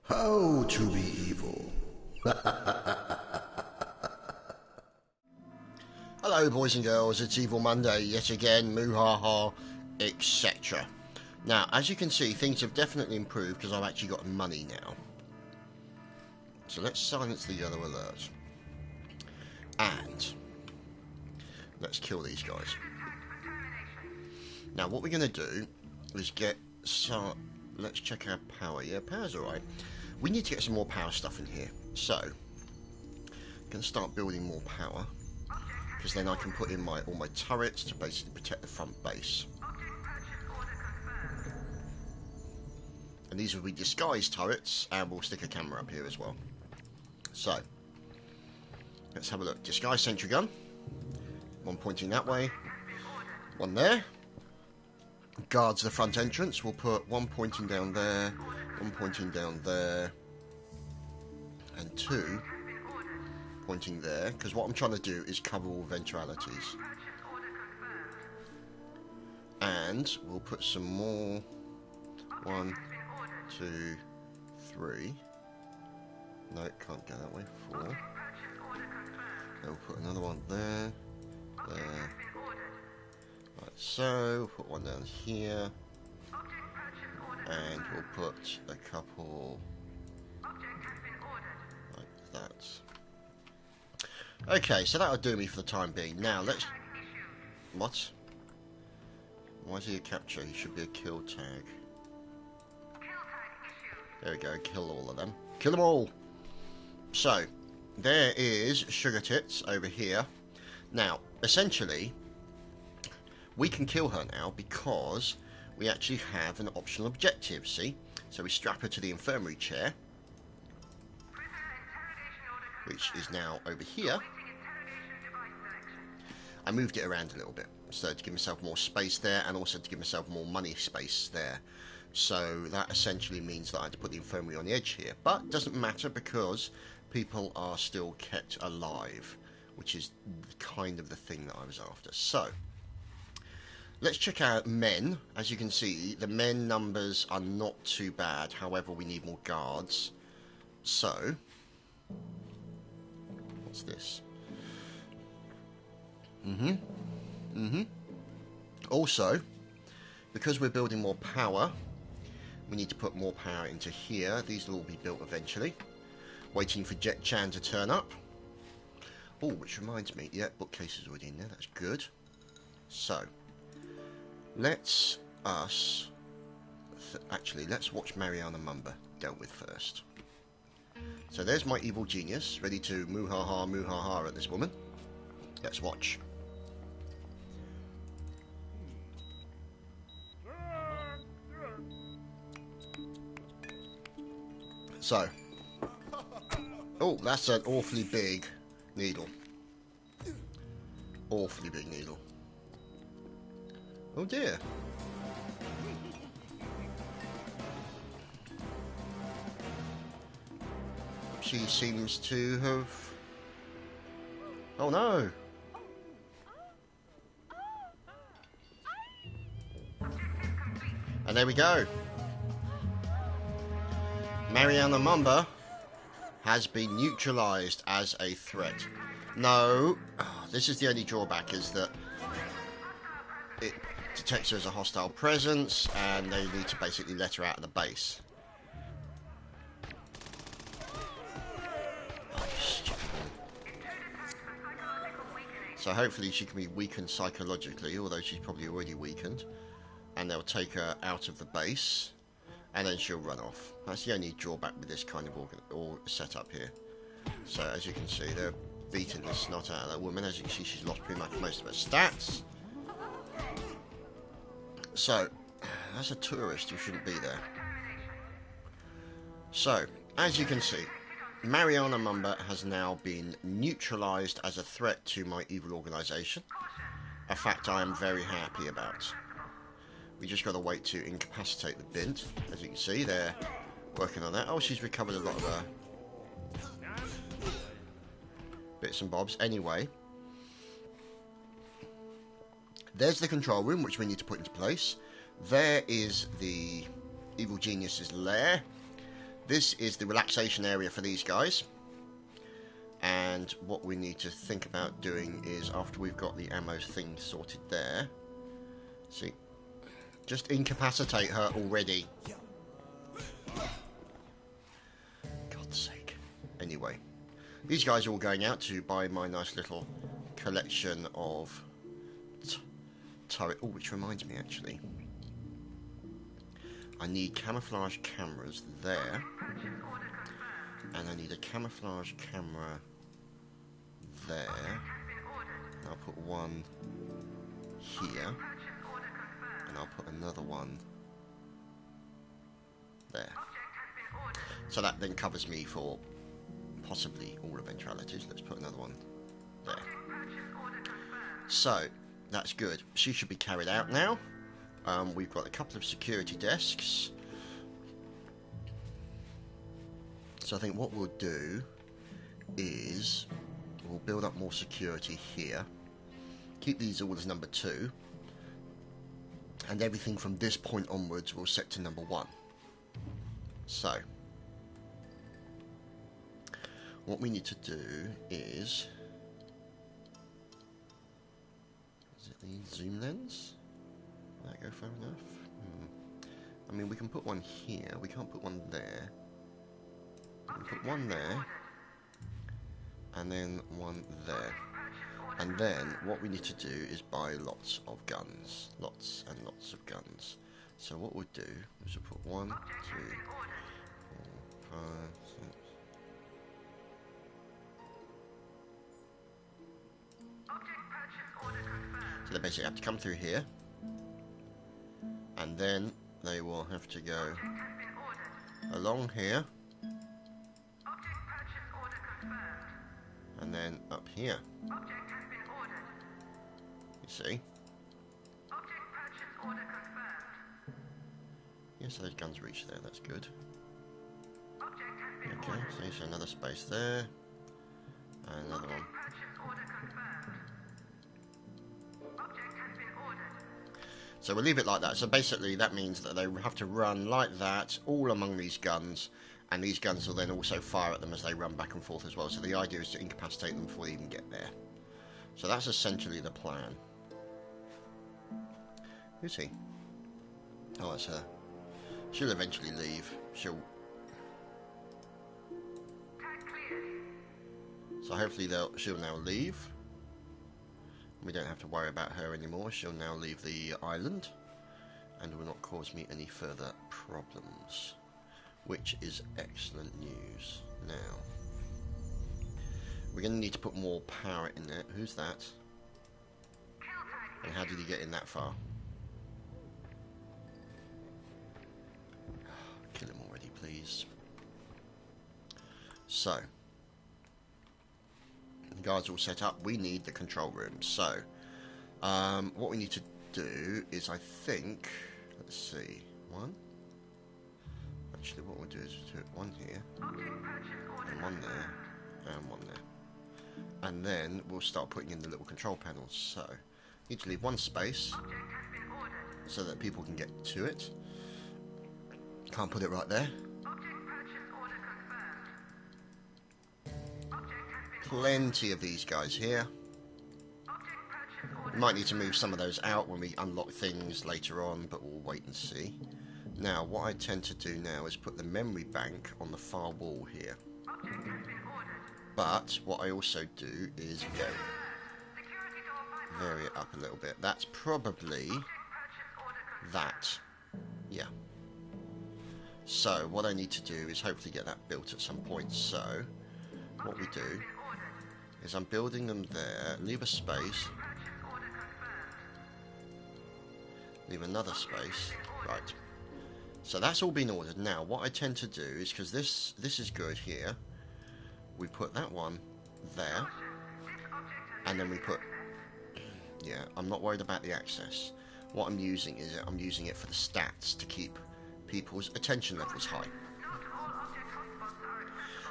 How to be evil. Hello boys and girls, it's Evil Monday yet again, moo-ha-ha, etc. Now, as you can see, things have definitely improved because I've actually got money now. So let's silence the yellow alert. And let's kill these guys. Now, what we're going to do is get some... Let's check our power. Yeah, power's alright. We need to get some more power stuff in here. So, I'm going to start building more power. Because then I can put in all my turrets to basically protect the front base. And these will be disguised turrets, and we'll stick a camera up here as well. So, let's have a look. Disguised sentry gun. One pointing that way. One there. Guards the front entrance. We'll put one pointing down there, one pointing down there, and two pointing there, because what I'm trying to do is cover all eventualities. And we'll put some more. 1, 2, 3. No, it can't go that way. 4. Then we'll put another one there, there. Like so, put one down here, and we'll put a couple like that. Okay, so that'll do me for the time being. Now let's... What? Why is he a capture? He should be a kill tag. There we go, kill all of them. Kill them all! So, there is Sugar Tits over here. Now, essentially... we can kill her now because we actually have an optional objective, see? So we strap her to the infirmary chair, which is now over here. I moved it around a little bit, so to give myself more space there, and also to give myself more money space there. So that essentially means that I had to put the infirmary on the edge here. But it doesn't matter because people are still kept alive, which is kind of the thing that I was after. So... let's check out men. As you can see, the men numbers are not too bad. However, we need more guards. So, what's this? Also, because we're building more power, we need to put more power into here. These will all be built eventually. Waiting for Jet Chan to turn up. Oh, which reminds me, yeah, bookcase is already in there. That's good. So... let's watch Mariana Mumba dealt with first. So there's my evil genius, ready to moo-ha-ha at this woman. Let's watch. So. Oh, that's an awfully big needle. Awfully big needle. Oh dear. She seems to have... oh no! And there we go. Mariana Mumba has been neutralized as a threat. No, this is the only drawback, is that it detects her as a hostile presence, and they need to basically let her out of the base. Oh, stupid. So hopefully she can be weakened psychologically, although she's probably already weakened, and they'll take her out of the base, and then she'll run off. That's the only drawback with this kind of setup here. So as you can see, they're beating the snot out of that woman. As you can see, she's lost pretty much most of her stats. So, that's a tourist who shouldn't be there. So, as you can see, Mariana Mumba has now been neutralized as a threat to my evil organization. A fact I am very happy about. We just got to wait to incapacitate the bint. As you can see, they're working on that. Oh, she's recovered a lot of her bits and bobs. Anyway, there's the control room, which we need to put into place. There is the evil genius's lair. this is the relaxation area for these guys. And what we need to think about doing is, after we've got the ammo thing sorted there, see, just incapacitate her already. God's sake. Anyway, these guys are all going out to buy my nice little collection of turret. Oh, which reminds me, actually, I need camouflage cameras there, and I need a camouflage camera there, and I'll put one here, and I'll put another one there. So that then covers me for possibly all eventualities. Let's put another one there. So that's good. She should be carried out now. We've got a couple of security desks. So I think what we'll do is we'll build up more security here. Keep these all as number 2. And everything from this point onwards we'll set to number 1. So what we need to do is it the zoom lens? Will that go far enough? I mean, we can put one here. We can't put one there. We can put one there, and then one there. And then what we need to do is buy lots of guns. Lots and lots of guns. So what we'll do is we'll put 1, 2, 4, 5, 6. So they basically have to come through here, and then they will have to go along here, and then up here. You see? Yes, those guns reach there, that's good. Okay, so another space there, and another one. So we'll leave it like that. So basically that means that they have to run like that all among these guns, and these guns will then also fire at them as they run back and forth as well. So the idea is to incapacitate them before they even get there. So that's essentially the plan. Who's he? Oh, that's her. She'll eventually leave. So hopefully she'll now leave. We don't have to worry about her anymore. She'll now leave the island and will not cause me any further problems, which is excellent news. Now, we're going to need to put more power in there. Who's that? And how did he get in that far? Kill him already, please. So, guards all set up. We need the control room. So what we need to do is, I think, let's see, 1. Actually what we'll do is do 1 here, and 1 there, and 1 there, and then we'll start putting in the little control panels. So need to leave 1 space so that people can get to it. Can't put it right there. Plenty of these guys here. We might need to move some of those out when we unlock things later on, but we'll wait and see. Now, what I tend to do now is put the memory bank on the far wall here. But what I also do is vary it up a little bit. That's probably that. Yeah. So what I need to do is hopefully get that built at some point. So what we do is I'm building them there, leave a space, leave another space, right. So that's all been ordered. Now what I tend to do is, because this is good here, we put that one there, and then we put, yeah, I'm not worried about the access. What I'm using is I'm using it for the stats to keep people's attention levels high.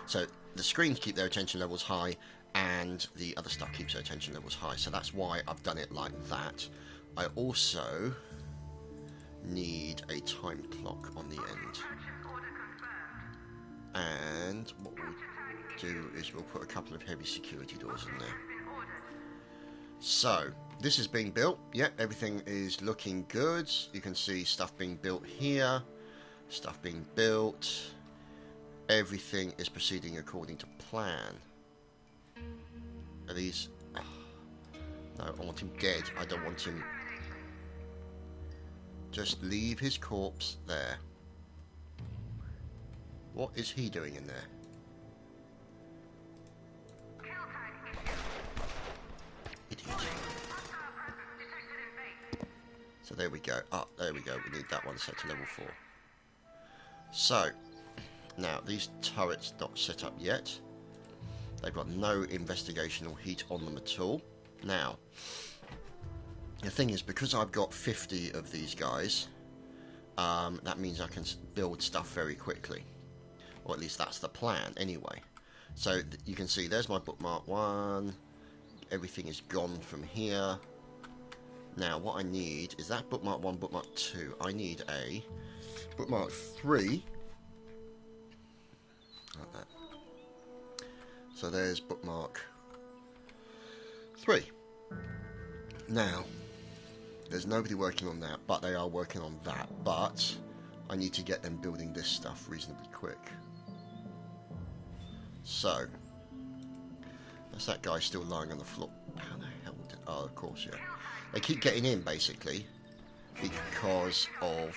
So the screens keep their attention levels high, and the other stuff keeps their attention levels high. So that's why I've done it like that. I also need a time clock on the end. And what we'll do is we'll put a couple of heavy security doors in there. So, this is being built. Yep, everything is looking good. You can see stuff being built here. Stuff being built. Everything is proceeding according to plan. Are these... Oh, no, I want him dead. I don't want him... Just leave his corpse there. What is he doing in there? Idiot. So there we go. Oh, there we go. We need that one set to level 4. So, now these turrets not set up yet. They've got no investigational heat on them at all. Now, the thing is, because I've got 50 of these guys, that means I can build stuff very quickly. Or at least that's the plan, anyway. So, you can see, there's my bookmark 1. Everything is gone from here. Now, what I need is that bookmark 1, bookmark 2. I need a bookmark 3. Like that. So there's bookmark 3. Now, there's nobody working on that, but they are working on that. But I need to get them building this stuff reasonably quick. So, that's that guy still lying on the floor. How the hell did... Oh, of course, yeah. They keep getting in, basically, because of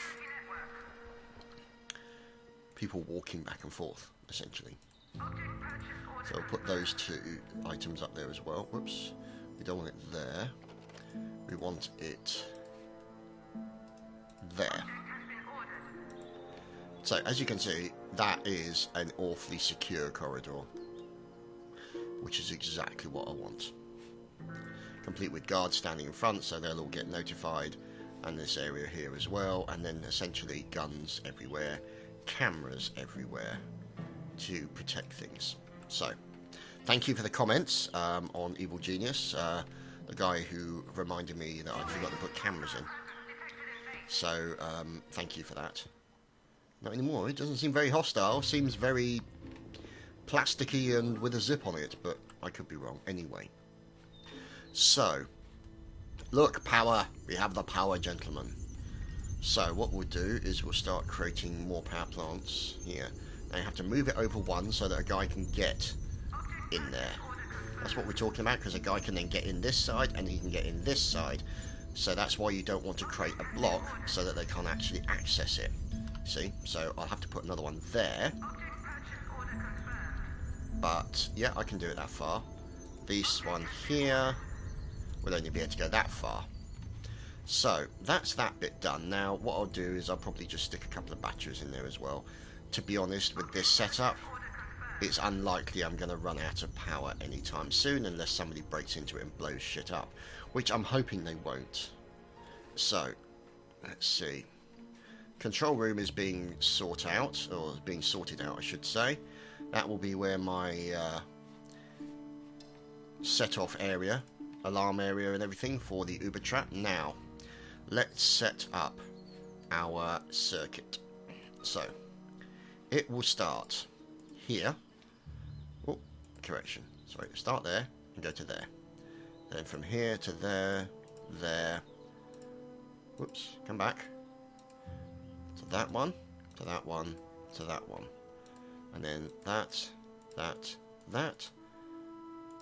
people walking back and forth, essentially. So I'll put those 2 items up there as well. Whoops. We don't want it there. We want it there. So, as you can see, that is an awfully secure corridor, which is exactly what I want. Complete with guards standing in front, so they'll all get notified, and this area here as well, and then essentially guns everywhere, cameras everywhere to protect things. So, thank you for the comments on Evil Genius, the guy who reminded me that I'd forgotten to put cameras in. So, thank you for that. Not anymore. It doesn't seem very hostile. Seems very plasticky and with a zip on it, but I could be wrong. Anyway. So, look, power. We have the power, gentlemen. So, what we'll do is we'll start creating more power plants here. Now, you have to move it over 1 so that a guy can get in there. That's what we're talking about, because a guy can then get in this side and he can get in this side. So that's why you don't want to create a block so that they can't actually access it. See? So I'll have to put another one there. But, yeah, I can do it that far. This one here will only be able to go that far. So, that's that bit done. Now, what I'll do is I'll probably just stick a couple of batteries in there as well. To be honest, with this setup, it's unlikely I'm going to run out of power anytime soon unless somebody breaks into it and blows shit up, which I'm hoping they won't. So, let's see. Control room is being sorted out, or being sorted out, I should say. That will be where my set-off area, alarm area and everything for the Uber trap. Now, let's set up our circuit. So, it will start here. Oh, correction. Sorry, start there and go to there. Then from here to there, there. Whoops, come back. To that one, to that one, to that one. And then that, that, that,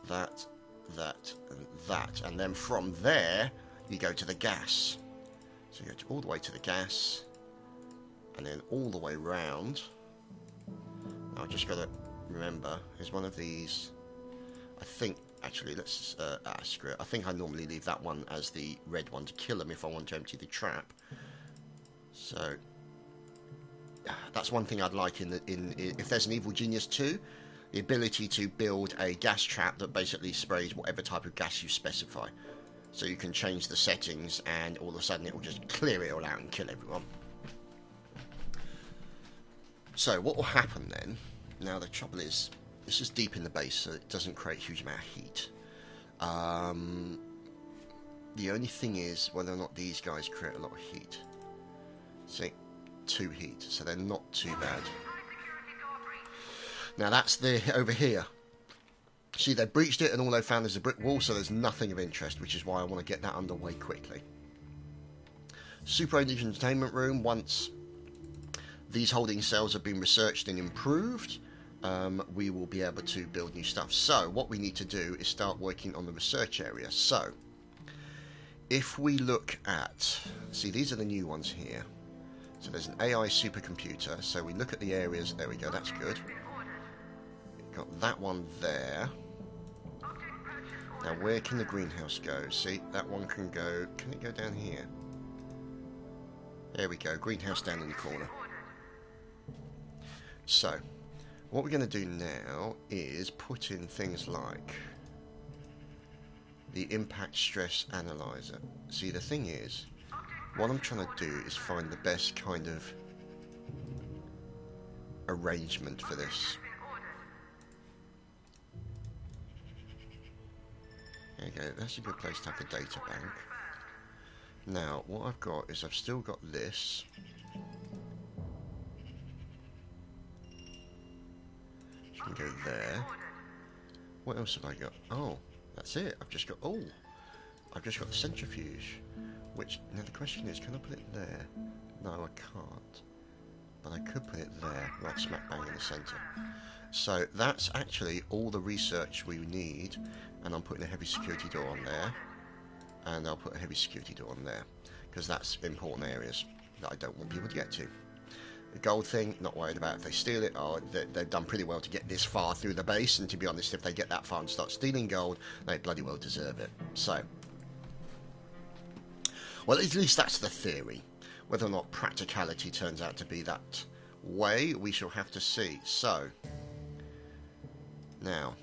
that, that, and that. And then from there, you go to the gas. So you go all the way to the gas, and then all the way round. Now I've just got to remember, is one of these, I think, actually, let's, screw it. I think I normally leave that one as the red one to kill them if I want to empty the trap. So, that's one thing I'd like if there's an Evil Genius 2, the ability to build a gas trap that basically sprays whatever type of gas you specify. So you can change the settings and all of a sudden it will just clear it all out and kill everyone. So what will happen then, now the trouble is, this is deep in the base so it doesn't create a huge amount of heat. The only thing is whether or not these guys create a lot of heat. See, 2 heat, so they're not too bad. Now that's the over here. See, they breached it and all they found is a brick wall, so there's nothing of interest, which is why I want to get that underway quickly. Super Entertainment Room, once these holding cells have been researched and improved, we will be able to build new stuff. So what we need to do is start working on the research area. So if we look at, see, these are the new ones here. So there's an AI supercomputer, so we look at the areas, there we go, that's good. Got that one there. Now where can the greenhouse go? See, that one can go, can it go down here? There we go, greenhouse down in the corner. So, what we're going to do now is put in things like the impact stress analyzer. See, the thing is, what I'm trying to do is find the best kind of arrangement for this. There you go, that's a good place to have the data bank. Now, what I've got is I've still got this. Which can go there. What else have I got? Oh, that's it. I've just got the centrifuge. Which, now the question is, can I put it there? No, I can't. But I could put it there, right smack bang in the centre. So that's actually all the research we need, and I'm putting a heavy security door on there, and I'll put a heavy security door on there, because that's important areas that I don't want people to get to. The gold thing, not worried about if they steal it. Oh, they've done pretty well to get this far through the base, and to be honest, if they get that far and start stealing gold, they bloody well deserve it. So, well, at least that's the theory. Whether or not practicality turns out to be that way, we shall have to see. So, now,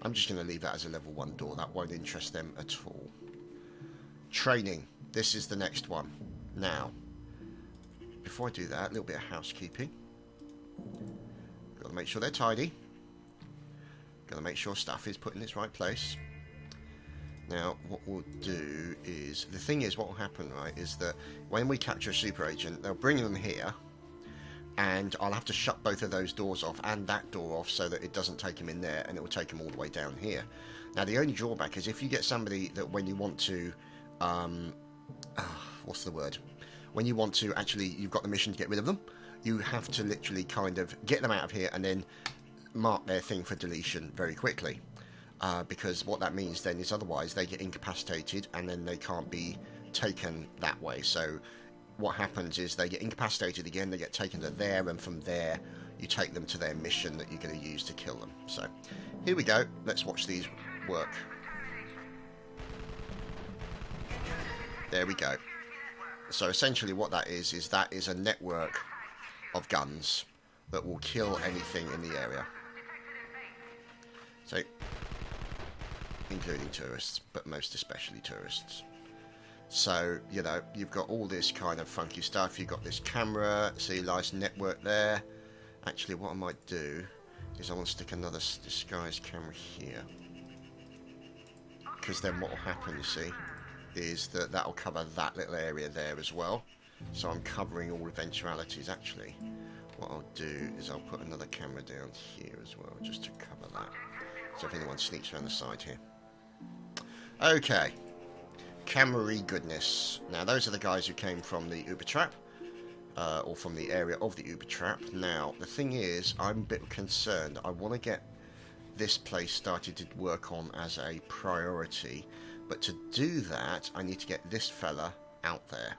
I'm just going to leave that as a level 1 door. That won't interest them at all. Training. This is the next one. Now, before I do that, a little bit of housekeeping. Got to make sure they're tidy. Got to make sure stuff is put in its right place. Now, what we'll do is, the thing is, what will happen, right, is that when we capture a super agent, they'll bring them here, and I'll have to shut both of those doors off and that door off so that it doesn't take them in there, and it will take them all the way down here. Now, the only drawback is if you get somebody that when you want to, what's the word? When you want to actually, you've got the mission to get rid of them, you have to literally kind of get them out of here and then mark their thing for deletion very quickly. Because what that means then is otherwise they get incapacitated and then they can't be taken that way. So what happens is they get incapacitated again, they get taken to there, and from there you take them to their mission that you're going to use to kill them. So here we go, let's watch these work. There we go. So essentially what that is that is a network of guns that will kill anything in the area. So, including tourists, but most especially tourists. So, you know, you've got all this kind of funky stuff. You've got this camera, see, nice network there. Actually, what I might do is I want to stick another disguised camera here. Because then what will happen, you see, is that that will cover that little area there as well. So I'm covering all eventualities. Actually, what I'll do is I'll put another camera down here as well, just to cover that. So if anyone sneaks around the side here. Okay. Camera-y goodness. Now, those are the guys who came from the Uber Trap. Or from the area of the Uber Trap. Now, the thing is, I'm a bit concerned. I want to get this place started to work on as a priority. But to do that, I need to get this fella out there.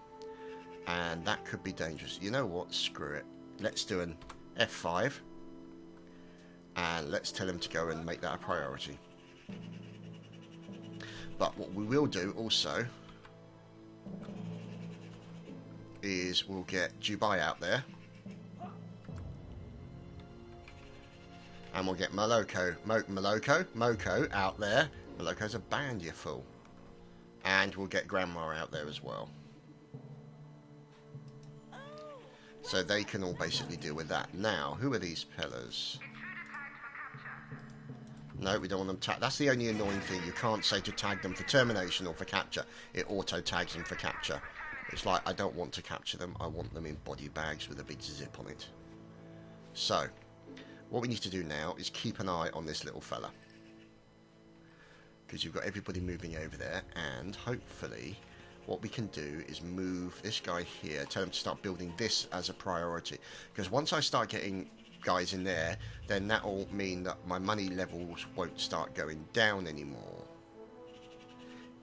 And that could be dangerous. You know what? Screw it. Let's do an F5. And let's tell him to go and make that a priority. But what we will do also is we'll get Dubai out there. And we'll get Moko out there. Moloko's a band, you fool. And we'll get Grandma out there as well. So they can all basically deal with that. Now, who are these fellas? No, we don't want them tagged. That's the only annoying thing. You can't say to tag them for termination or for capture. It auto-tags them for capture. It's like, I don't want to capture them. I want them in body bags with a big zip on it. So, What we need to do now is keep an eye on this little fella. Because you've got everybody moving over there, and hopefully what we can do is move this guy here, tell him to start building this as a priority. Because once I start getting guys in there, then that will mean that my money levels won't start going down anymore.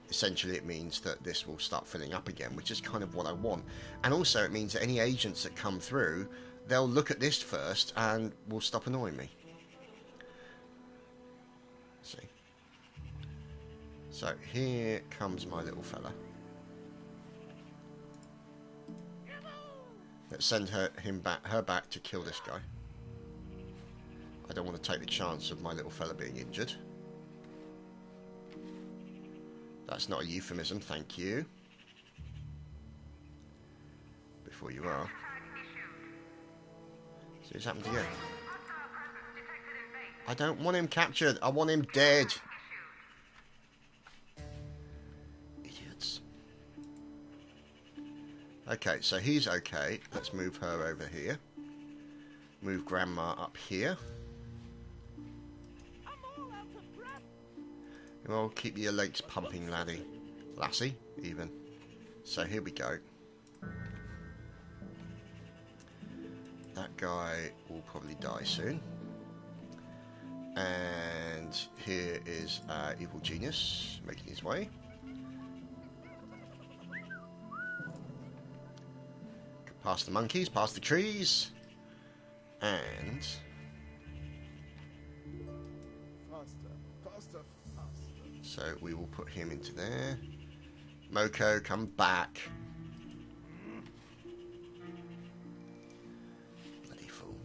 Essentially it means that this will start filling up again, which is kind of what I want. And also it means that any agents that come through, they'll look at this first and will stop annoying me. Let's see. So here comes my little fella. Let's send her back to kill this guy. I don't want to take the chance of my little fella being injured. That's not a euphemism, thank you. Before you are. So what's happened to you? I don't want him captured, I want him dead. Idiots. Okay, so he's okay. Let's move her over here. Move Grandma up here. Well, keep your legs pumping, laddie. Lassie, even. So here we go. That guy will probably die soon. And here is our evil genius making his way. Past the monkeys, past the trees. And... so we will put him into there. Moko, come back. Bloody fool.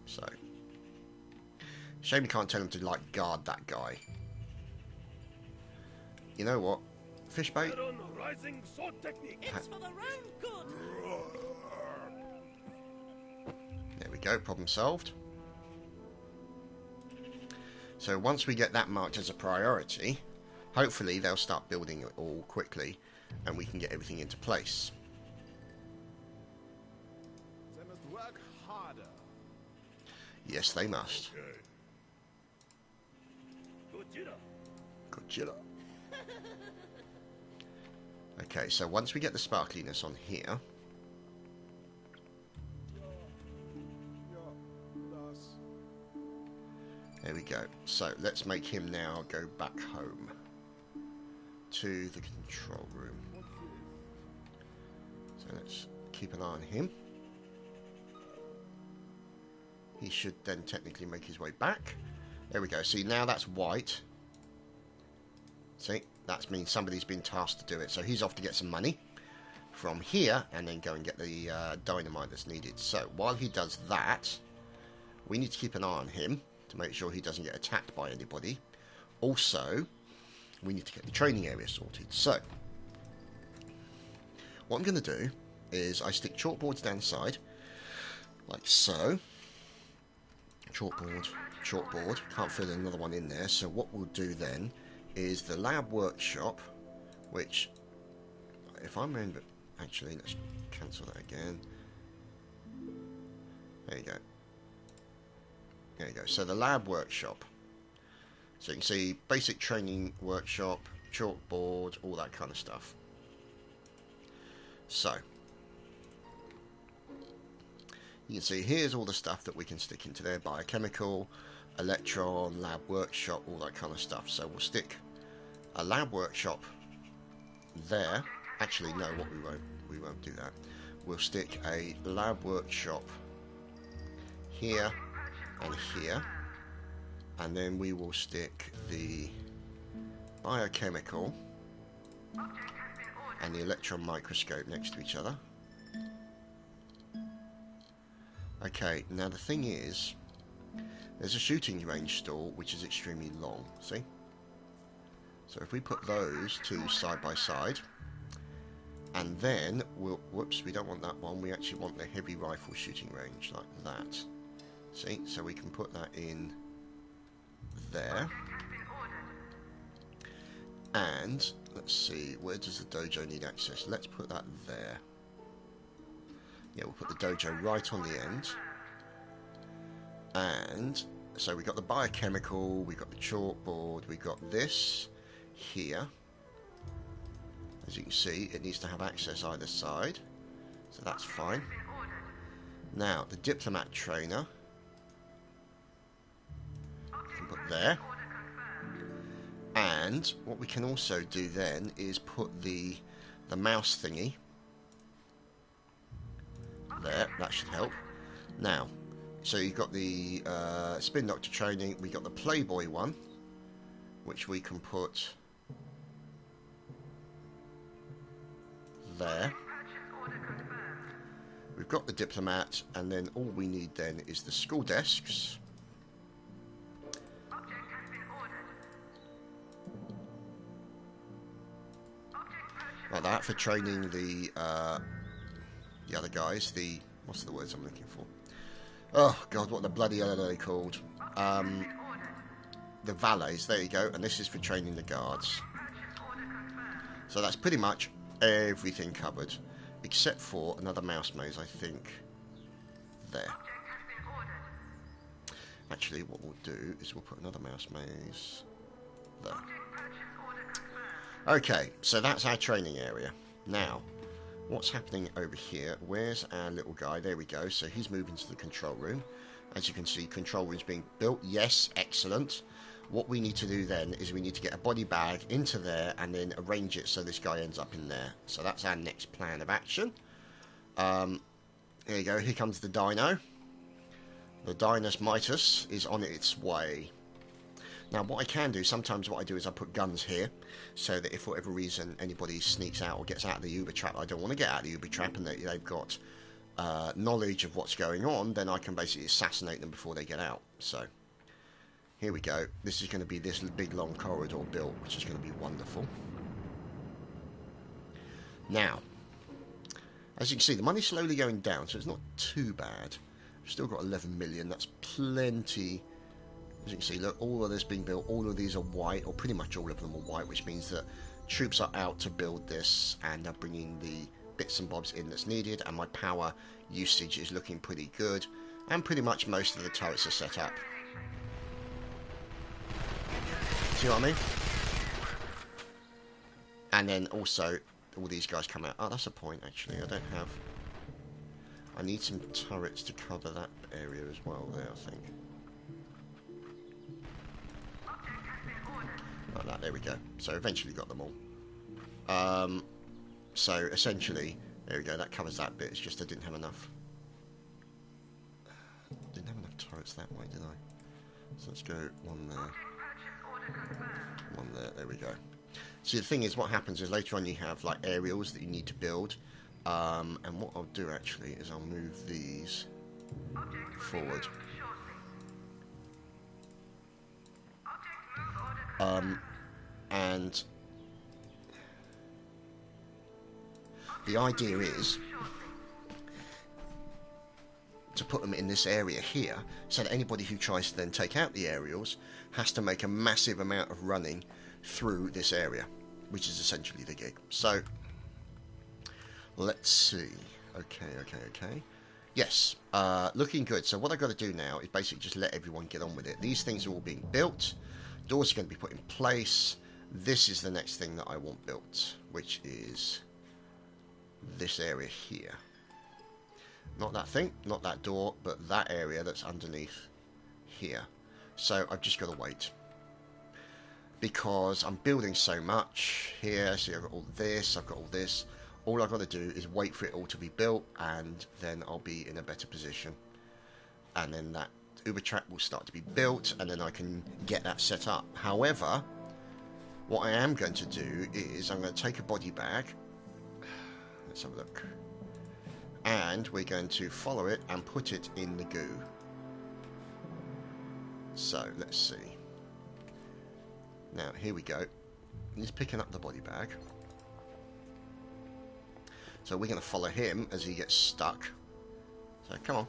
So. Shame you can't tell him to, like, guard that guy. You know what? Fish bait? It's for the round good. There we go, problem solved. So once we get that marked as a priority, hopefully they'll start building it all quickly and we can get everything into place. They must work harder. Yes, they must. Godzilla. Okay, so once we get the sparkliness on here, there we go. So let's make him now go back home to the control room. So let's keep an eye on him. He should then technically make his way back. There we go. See, now that's white. See, that means somebody's been tasked to do it. So he's off to get some money from here and then go and get the dynamite that's needed. So while he does that, we need to keep an eye on him to make sure he doesn't get attacked by anybody. Also, we need to get the training area sorted. So, what I'm going to do is I stick chalkboards down the side, like so. Chalkboard, chalkboard. Can't fit another one in there. So what we'll do then is the lab workshop, which, if I remember, actually, let's cancel that again. There you go. There you go. So the lab workshop. So you can see basic training workshop, chalkboard, all that kind of stuff. So you can see here's all the stuff that we can stick into there: biochemical, electron, lab workshop, all that kind of stuff. So we'll stick a lab workshop there. Actually, no, what we won't do that. We'll stick a lab workshop here and here, and then we will stick the biochemical and the electron microscope next to each other. Okay, now the thing is, there's a shooting range stall which is extremely long, see? So if we put those two side by side, and then we'll, whoops, we don't want that one, we actually want the heavy rifle shooting range, like that. See, so we can put that in there. And, let's see, where does the dojo need access? Let's put that there. Yeah, we'll put the dojo right on the end. And so we got the biochemical, we got the chalkboard, we got this here. As you can see, it needs to have access either side, so that's fine. Now, the diplomat trainer, we can put there. And what we can also do then is put the mouse thingy there. That should help. Now, so you've got the spin doctor training. We got the Playboy one, which we can put there. We've got the diplomat, and then all we need then is the school desks. Like that, for training the other guys. The, what's the words I'm looking for? Oh god, what the bloody hell are they called? The valets. There you go. And this is for training the guards. So that's pretty much everything covered, except for another mouse maze, I think. There. Actually, what we'll do is we'll put another mouse maze there. Okay, so that's our training area. Now, what's happening over here? Where's our little guy? There we go. So he's moving to the control room. As you can see, control room's being built. Yes, excellent. What we need to do then is we need to get a body bag into there and then arrange it so this guy ends up in there. So that's our next plan of action. There you go. Here comes the dino. The Dinus Mitus is on its way. Now, what I can do, sometimes what I do is I put guns here, so that if for whatever reason anybody sneaks out or gets out of the Uber trap, I don't want to get out of the Uber trap, and they've got knowledge of what's going on, then I can basically assassinate them before they get out. So, here we go. This is going to be this big long corridor built, which is going to be wonderful. Now, as you can see, the money's slowly going down, so it's not too bad. We've still got 11 million, that's plenty. As you can see, look, all of this being built, all of these are white, or pretty much all of them are white, which means that troops are out to build this and are bringing the bits and bobs in that's needed, and my power usage is looking pretty good, and pretty much most of the turrets are set up. See what I mean? And then also, all these guys come out. Oh, that's a point, actually. I need some turrets to cover that area as well there, I think. Like that, there we go. So eventually got them all. So essentially, there we go, that covers that bit. It's just I didn't have enough. Didn't have enough turrets that way, did I? So let's go one there. One there, we go. See, the thing is, what happens is later on you have like aerials that you need to build. And what I'll do actually is I'll move these forward. And the idea is to put them in this area here, so that anybody who tries to then take out the aerials has to make a massive amount of running through this area, which is essentially the gig. So let's see. Okay. Yes, looking good. So what I've got to do now is basically just let everyone get on with it. These things are all being built. Doors are going to be put in place. This is the next thing that I want built, which is this area here. Not that thing, not that door, but that area that's underneath here. So I've just got to wait, because I'm building so much here. See, I've got all this, I've got all this. All I've got to do is wait for it all to be built, and then I'll be in a better position. And then that Uber track will start to be built, and then I can get that set up. However, what I am going to do is I'm going to take a body bag. Let's have a look. And we're going to follow it and put it in the goo. So, let's see. Now, here we go. He's picking up the body bag. So we're going to follow him as he gets stuck. So, come on.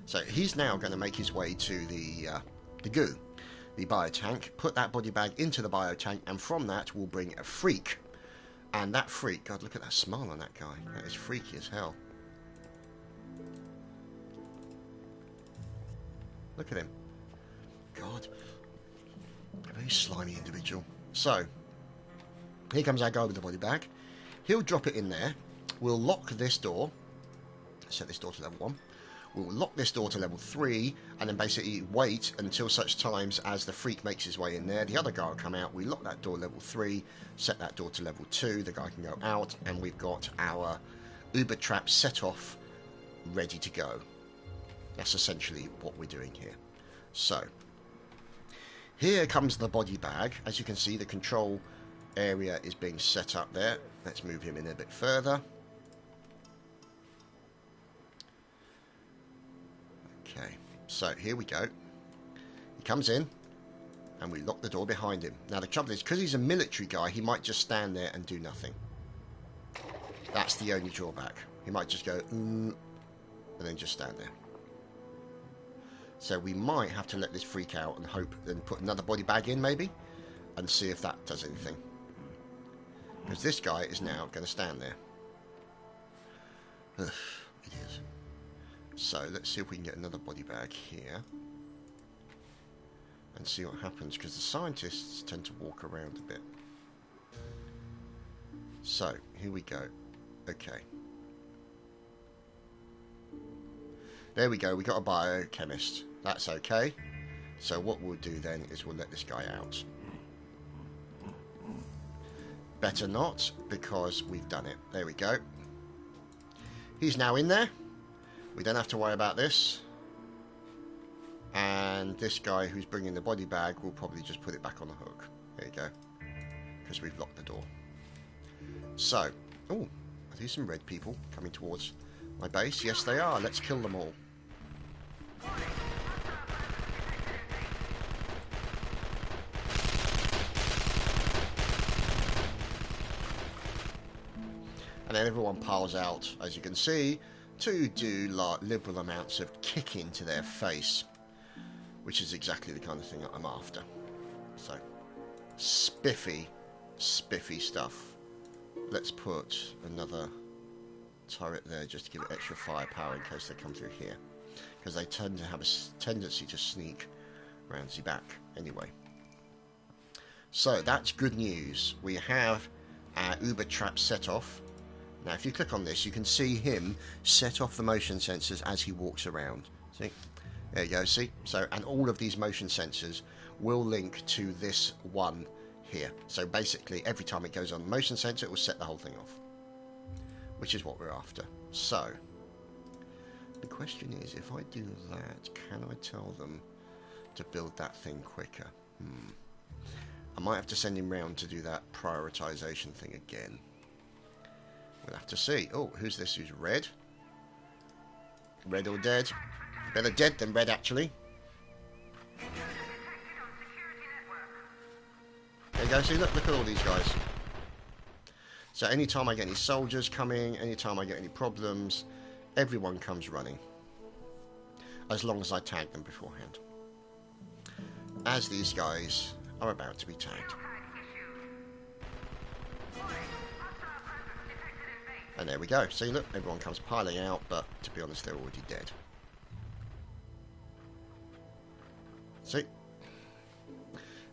So, he's now going to make his way to the goo, the biotank, put that body bag into the biotank, and from that we'll bring a freak. And that freak, God, look at that smile on that guy. That is freaky as hell. Look at him. God. A very slimy individual. So, here comes our guy with the body bag. He'll drop it in there. We'll lock this door. Set this door to level 1. We'll lock this door to level 3, and then basically wait until such times as the freak makes his way in there. The other guy will come out. We lock that door level 3, set that door to level 2. The guy can go out, and we've got our Uber trap set off, ready to go. That's essentially what we're doing here. So, here comes the body bag. As you can see, the control area is being set up there. Let's move him in a bit further. Okay, so here we go. He comes in, and we lock the door behind him. Now the trouble is, because he's a military guy, he might just stand there and do nothing. That's the only drawback. He might just go, and then just stand there. So we might have to let this freak out and hope, and put another body bag in maybe, and see if that does anything. Because this guy is now going to stand there. Ugh, it is. So let's see if we can get another body bag here. And see what happens, because the scientists tend to walk around a bit. So, here we go. Okay. There we go, we got a biochemist. That's okay. So what we'll do then is we'll let this guy out. Better not, because we've done it. There we go. He's now in there. We don't have to worry about this. And this guy who's bringing the body bag will probably just put it back on the hook. There you go. Because we've locked the door. So, oh, are these some red people coming towards my base? Yes, they are. Let's kill them all. And then everyone piles out, as you can see, to do liberal amounts of kicking to their face, which is exactly the kind of thing that I'm after. So, spiffy stuff. Let's put another turret there just to give it extra firepower in case they come through here, because they tend to have a tendency to sneak around the back anyway. So that's good news. We have our Uber trap set off. Now if you click on this, you can see him set off the motion sensors as he walks around. See? There you go, see? So, and all of these motion sensors will link to this one here. So basically, every time it goes on the motion sensor, it will set the whole thing off. Which is what we're after. So, the question is, if I do that, can I tell them to build that thing quicker? I might have to send him round to do that prioritization thing again. We'll have to see. Oh, who's this? Who's red? Red or dead? Better dead than red, actually. There you go. See, look at all these guys. So anytime I get any soldiers coming, anytime I get any problems, everyone comes running. As long as I tag them beforehand. As these guys are about to be tagged. And there we go. See, look, everyone comes piling out, but to be honest, they're already dead. See?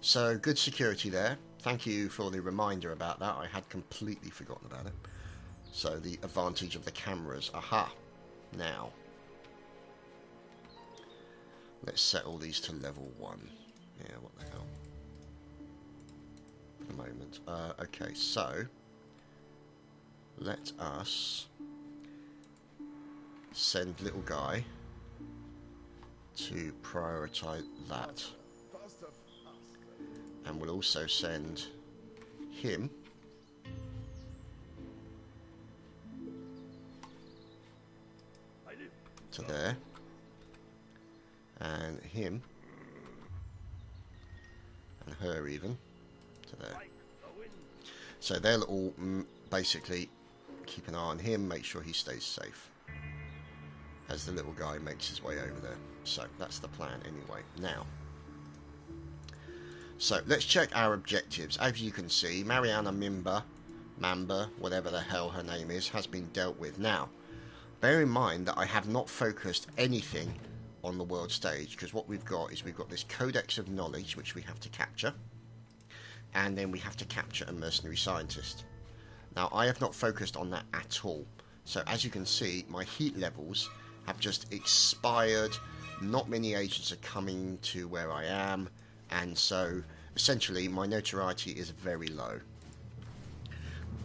So, good security there. Thank you for the reminder about that. I had completely forgotten about it. So, the advantage of the cameras. Aha. Now. Let's set all these to level 1. Yeah, what the hell. For the moment. Okay, so let us send little guy to prioritize that. And we'll also send him to there. And him and her even to there. So they'll all basically keep an eye on him, make sure he stays safe as the little guy makes his way over there. So that's the plan anyway. Now, so let's check our objectives. As you can see, Mariana Mamba, whatever the hell her name is, has been dealt with. Now, bear in mind that I have not focused anything on the world stage, because what we've got is we've got this codex of knowledge which we have to capture, and then we have to capture a mercenary scientist. Now, I have not focused on that at all, so as you can see, my heat levels have just expired. Not many agents are coming to where I am, and so essentially my notoriety is very low.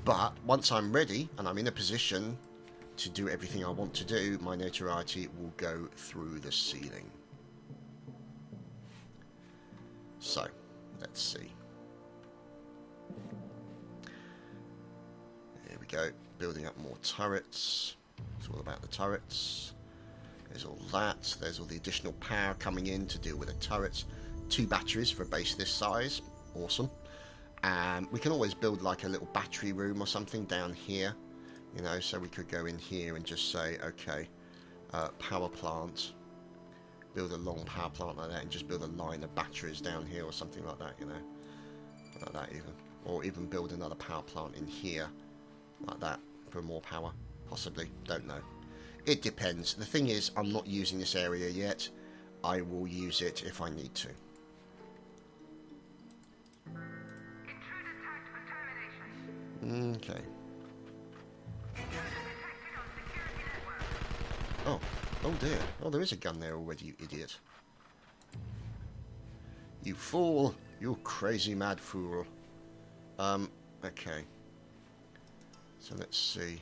But once I'm ready and I'm in a position to do everything I want to do, my notoriety will go through the ceiling. So, let's see. Here we go, building up more turrets. It's all about the turrets. There's all that. There's all the additional power coming in to deal with the turrets. 2 batteries for a base this size. Awesome. We can always build like a little battery room or something down here. You know, so we could go in here and just say, okay, power plant. Build a long power plant like that and just build a line of batteries down here or something like that, you know. Like that even. Or even build another power plant in here. Like that for more power. Possibly. Don't know. It depends. The thing is, I'm not using this area yet. I will use it if I need to. Okay. Oh. Oh dear. Oh, there is a gun there already, you idiot. You fool. You crazy mad fool. Okay. So let's see.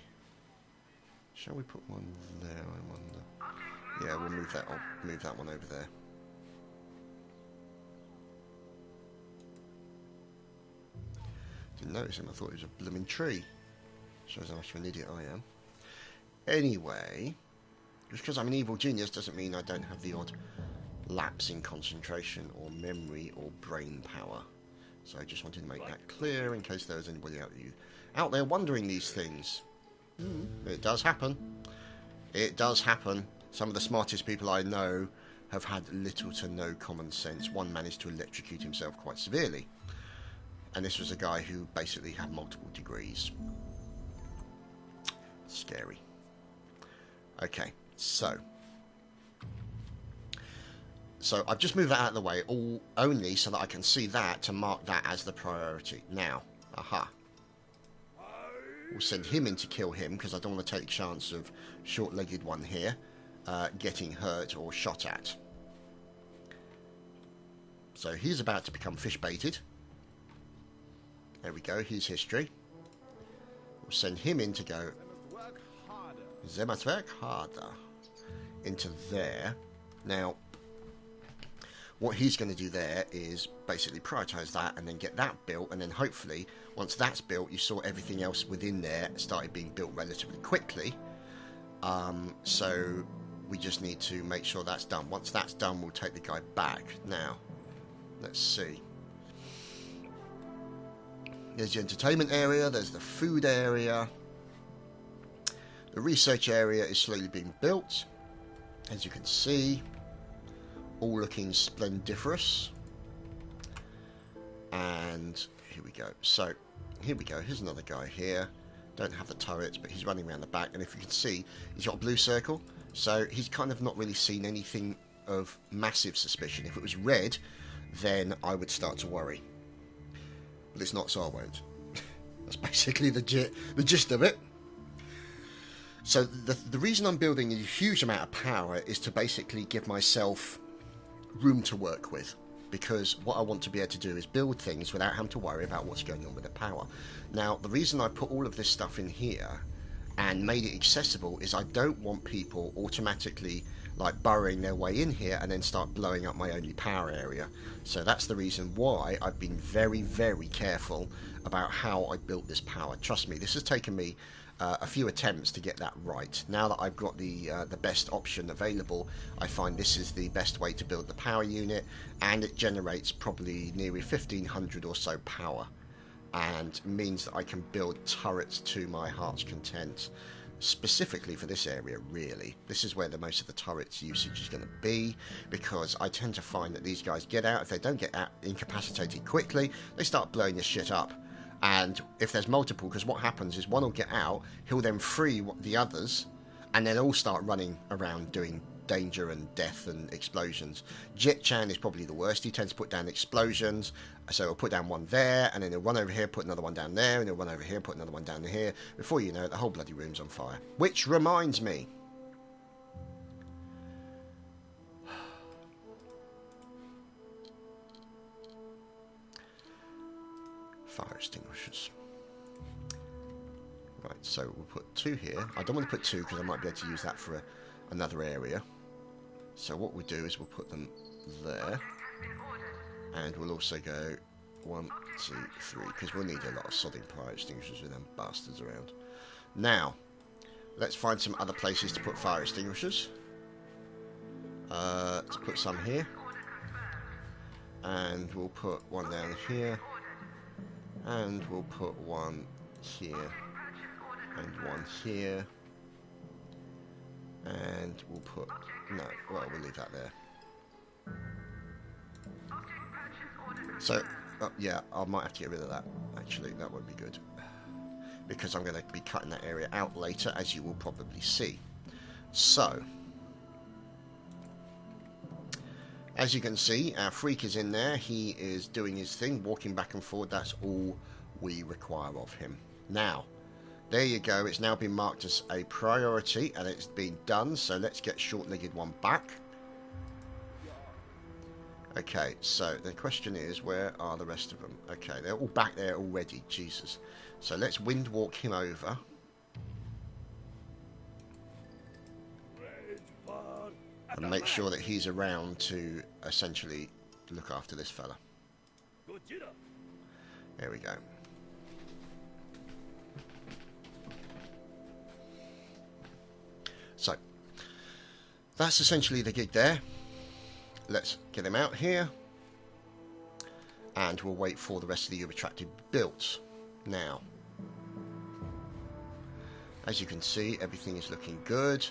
Shall we put one there, I wonder? Yeah, we'll move that on. Move that one over there. Didn't notice him, I thought it was a blooming tree. Shows how much of an idiot I am. Anyway, just because I'm an evil genius doesn't mean I don't have the odd lapse in concentration or memory or brain power. So I just wanted to make that clear in case there was anybody out there wondering these things. It does happen. It does happen. Some of the smartest people I know have had little to no common sense. One managed to electrocute himself quite severely. And this was a guy who basically had multiple degrees. Scary. Okay, so I've just moved that out of the way, only so that I can see that to mark that as the priority. Now, aha. We'll send him in to kill him, because I don't want to take the chance of short-legged one here getting hurt or shot at. So he's about to become fish-baited. There we go, his history. We'll send him in to go... Ze must work harder. Into there. Now, what he's going to do there is basically prioritise that and then get that built, and then hopefully, once that's built, you saw everything else within there started being built relatively quickly. So we just need to make sure that's done. Once that's done, we'll take the guy back. Now, let's see. There's the entertainment area, there's the food area. The research area is slowly being built, as you can see. All looking splendiferous. And here we go. So, here we go. Here's another guy here. Don't have the turrets, but he's running around the back. And if you can see, he's got a blue circle. So, he's kind of not really seen anything of massive suspicion. If it was red, then I would start to worry. But it's not, so I won't. That's basically the gist of it. So, the reason I'm building a huge amount of power is to basically give myself room to work with, because what I want to be able to do is build things without having to worry about what's going on with the power. Now, the reason I put all of this stuff in here and made it accessible is I don't want people automatically like burrowing their way in here and then start blowing up my only power area. So that's the reason why I've been very, very careful about how I built this power. Trust me, this has taken me a few attempts to get that right. Now that I've got the best option available, I find this is the best way to build the power unit, and it generates probably nearly 1500 or so power, and means that I can build turrets to my heart's content, specifically for this area. Really, this is where the most of the turrets usage is going to be, because I tend to find that these guys get out. If they don't get out incapacitated quickly, they start blowing this shit up. And if there's multiple, because what happens is one will get out, he'll then free the others, and they'll all start running around doing danger and death and explosions. Jit-chan is probably the worst. He tends to put down explosions, so he'll put down one there, and then he'll run over here, put another one down there, and he'll run over here, put another one down here. Before you know it, the whole bloody room's on fire. Which reminds me, fire extinguishers. Right, so we'll put 2 here. I don't want to put 2 because I might be able to use that for another area. So what we'll do is we'll put them there. And we'll also go 1, 2, 3, because we'll need a lot of sodding fire extinguishers with them bastards around. Now, let's find some other places to put fire extinguishers. Let's put some here. And we'll put one down here. And we'll put one here. And one here. And we'll put... no, well, we'll leave that there. So, yeah, I might have to get rid of that. Actually, that would be good. Because I'm going to be cutting that area out later, as you will probably see. So, as you can see, our freak is in there. He is doing his thing, walking back and forward. That's all we require of him. Now, there you go. It's now been marked as a priority, and it's been done. So let's get short-legged one back. Okay, so the question is, where are the rest of them? Okay, they're all back there already. Jesus. So let's wind walk him over. And make sure that he's around to essentially look after this fella. There we go. So, that's essentially the gig there. Let's get him out here. And we'll wait for the rest of the Uber-Track to be built. Now, as you can see, everything is looking good.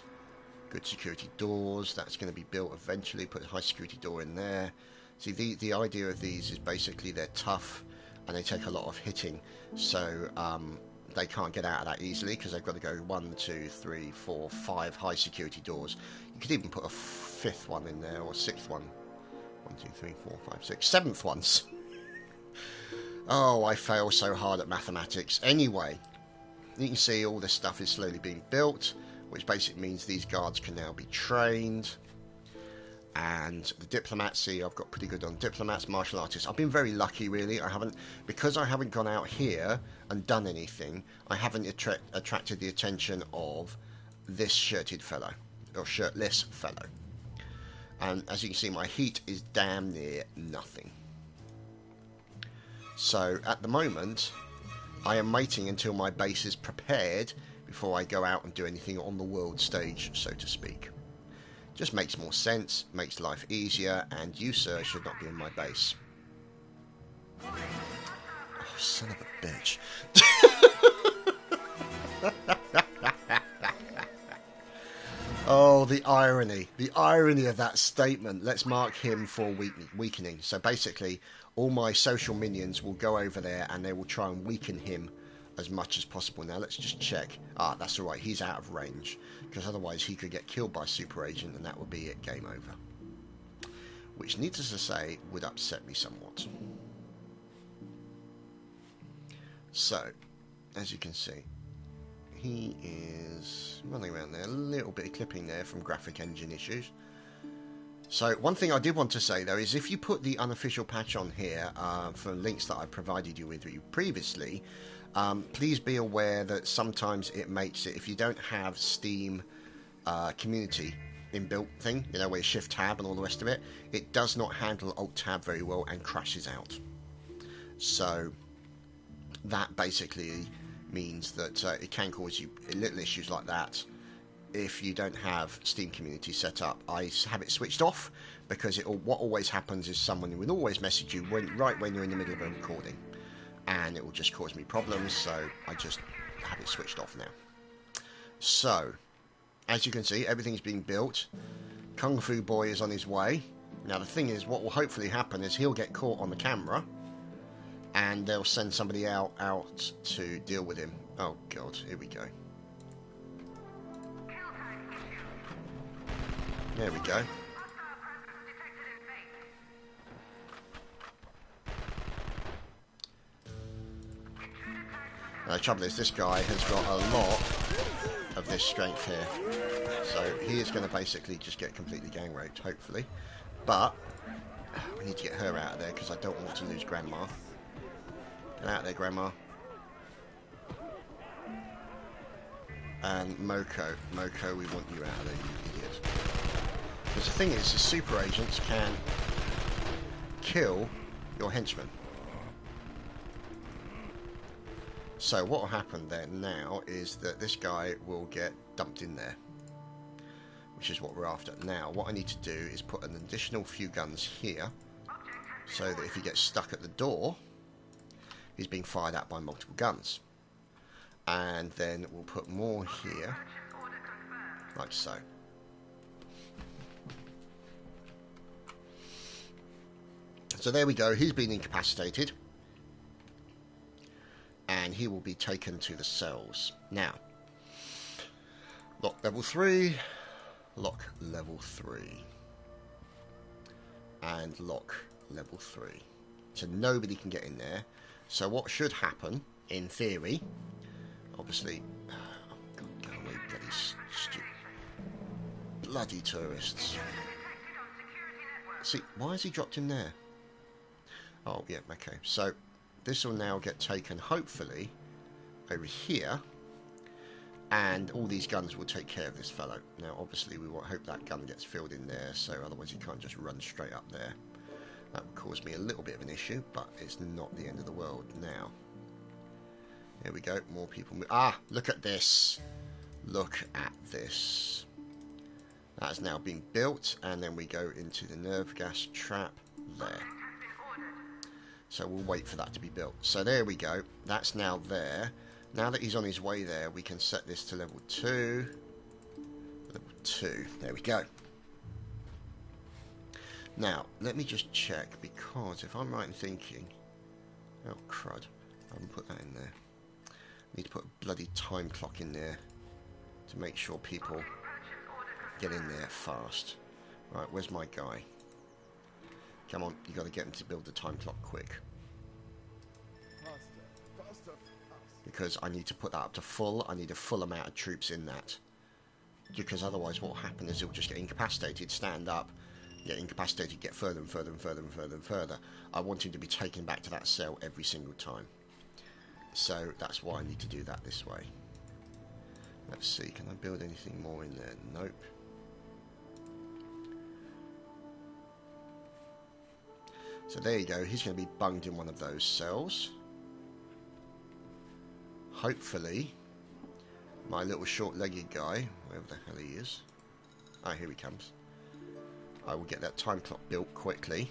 Good security doors. That's going to be built eventually. Put a high security door in there. See, the idea of these is basically they're tough and they take a lot of hitting. So, they can't get out of that easily because they've got to go 1, 2, 3, 4, 5 high security doors. You could even put a 5th one in there or a 6th one. 1, 2, 3, 4, 5, 6, 7th ones. Oh, I fail so hard at mathematics. Anyway, you can see all this stuff is slowly being built, which basically means these guards can now be trained. And the diplomats, see, I've got pretty good on diplomats, martial artists. I've been very lucky, really. Because I haven't gone out here and done anything, I haven't attracted the attention of this shirted fellow, or shirtless fellow. And as you can see, my heat is damn near nothing. So, at the moment, I am waiting until my base is prepared before I go out and do anything on the world stage, so to speak. Just makes more sense, makes life easier, and you, sir, should not be in my base. Oh, son of a bitch. Oh, the irony. The irony of that statement. Let's mark him for weakening. So basically, all my social minions will go over there and they will try and weaken him as much as possible. Now, let's just check. Ah, that's alright. He's out of range. Because otherwise he could get killed by Super Agent and that would be it. Game over. Which, needless to say, would upset me somewhat. So, as you can see, he is running around there. A little bit of clipping there from graphic engine issues. So, one thing I did want to say, though, is if you put the unofficial patch on here for links that I provided you with previously, please be aware that sometimes it makes it, if you don't have Steam community inbuilt thing, you know, where you shift tab and all the rest of it, it does not handle alt tab very well and crashes out. So that basically means that it can cause you little issues like that if you don't have Steam community set up. I have it switched off because what always happens is someone will always message you right when you're in the middle of a recording, and it will just cause me problems, so I just have it switched off now. So, as you can see, everything's being built. Kung Fu Boy is on his way. Now, the thing is, what will hopefully happen is he'll get caught on the camera, and they'll send somebody out to deal with him. Oh, God, here we go. There we go. Now, the trouble is, this guy has got a lot of this strength here. So he is going to basically just get completely gang raped, hopefully. But we need to get her out of there because I don't want to lose Grandma. Get out of there, Grandma. And Moko. Moko, we want you out of there, you idiot. Because the thing is, the super agents can kill your henchmen. So what will happen then now is that this guy will get dumped in there, which is what we're after. Now, what I need to do is put an additional few guns here, so that if he gets stuck at the door, he's being fired at by multiple guns. And then we'll put more here, like so. So there we go, he's been incapacitated. And he will be taken to the cells. Now, lock level 3, lock level 3, and lock level 3. So nobody can get in there. So what should happen, in theory, obviously, oh God, go away, bloody stupid, bloody tourists. See, why has he dropped him there? Oh, yeah, okay. So this will now get taken, hopefully, over here, and all these guns will take care of this fellow. Now, obviously, we hope that gun gets filled in there, so otherwise he can't just run straight up there. That would cause me a little bit of an issue, but it's not the end of the world now. Here we go, more people. Ah, look at this. Look at this. That has now been built, and then we go into the nerve gas trap there. So we'll wait for that to be built. So there we go. That's now there. Now that he's on his way there, we can set this to level 2. Level 2. There we go. Now, let me just check, because if I'm right in thinking... Oh, crud. I haven't put that in there. I need to put a bloody time clock in there to make sure people get in there fast. Right, where's my guy? Come on, you got to get him to build the time clock quick. Because I need to put that up to full. I need a full amount of troops in that. Because otherwise what will happen is he'll just get incapacitated, stand up, get incapacitated, get further and further and further and further and further. I want him to be taken back to that cell every single time. So that's why I need to do that this way. Let's see, can I build anything more in there? Nope. So there you go, he's going to be bunged in one of those cells. Hopefully, my little short-legged guy, wherever the hell he is. Ah, here he comes. I will get that time clock built quickly